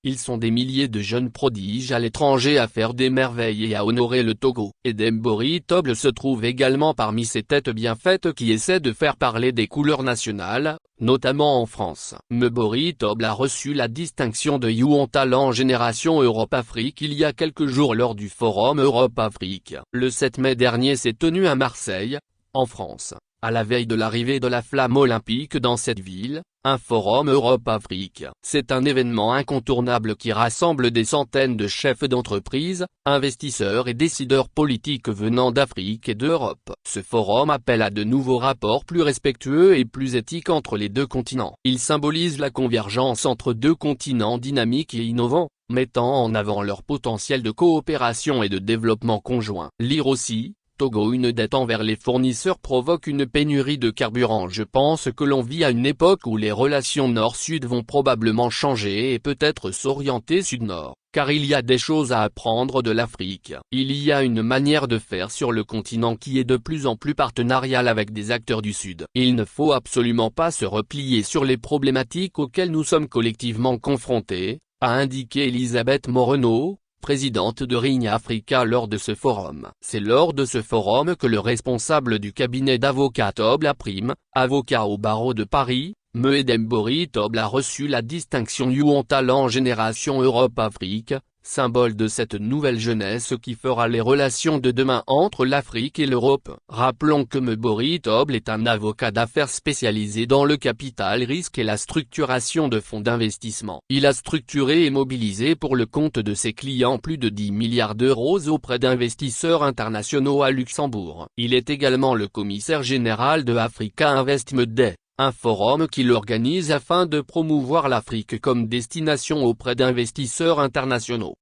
Ils sont des milliers de jeunes prodiges à l'étranger à faire des merveilles et à honorer le Togo. Et Dembori Toble se trouve également parmi ces têtes bien faites qui essaient de faire parler des couleurs nationales, notamment en France. Mbori Toble a reçu la distinction de Youth Talent Génération Europe-Afrique il y a quelques jours lors du Forum Europe-Afrique. Le 7 mai dernier s'est tenu à Marseille, en France. À la veille de l'arrivée de la flamme olympique dans cette ville, un forum Europe-Afrique. C'est un événement incontournable qui rassemble des centaines de chefs d'entreprise, investisseurs et décideurs politiques venant d'Afrique et d'Europe. Ce forum appelle à de nouveaux rapports plus respectueux et plus éthiques entre les deux continents. Il symbolise la convergence entre deux continents dynamiques et innovants, mettant en avant leur potentiel de coopération et de développement conjoint. Lire aussi. Togo. Une dette envers les fournisseurs provoque une pénurie de carburant. Je pense que l'on vit à une époque où les relations nord-sud vont probablement changer et peut-être s'orienter sud-nord, car il y a des choses à apprendre de l'Afrique. Il y a une manière de faire sur le continent qui est de plus en plus partenariale avec des acteurs du Sud. Il ne faut absolument pas se replier sur les problématiques auxquelles nous sommes collectivement confrontés, a indiqué Elisabeth Moreno, présidente de Ring Africa lors de ce forum. C'est lors de ce forum que le responsable du cabinet d'avocats Toble Aprime, avocat au barreau de Paris, M. Dembori Toble a reçu la distinction Youth Talent Génération Europe-Afrique, symbole de cette nouvelle jeunesse qui fera les relations de demain entre l'Afrique et l'Europe. Rappelons que Mbori Toble est un avocat d'affaires spécialisé dans le capital risque et la structuration de fonds d'investissement. Il a structuré et mobilisé pour le compte de ses clients plus de 10 milliards d'euros auprès d'investisseurs internationaux à Luxembourg. Il est également le commissaire général de Africa Investment Day, un forum qu'il organise afin de promouvoir l'Afrique comme destination auprès d'investisseurs internationaux.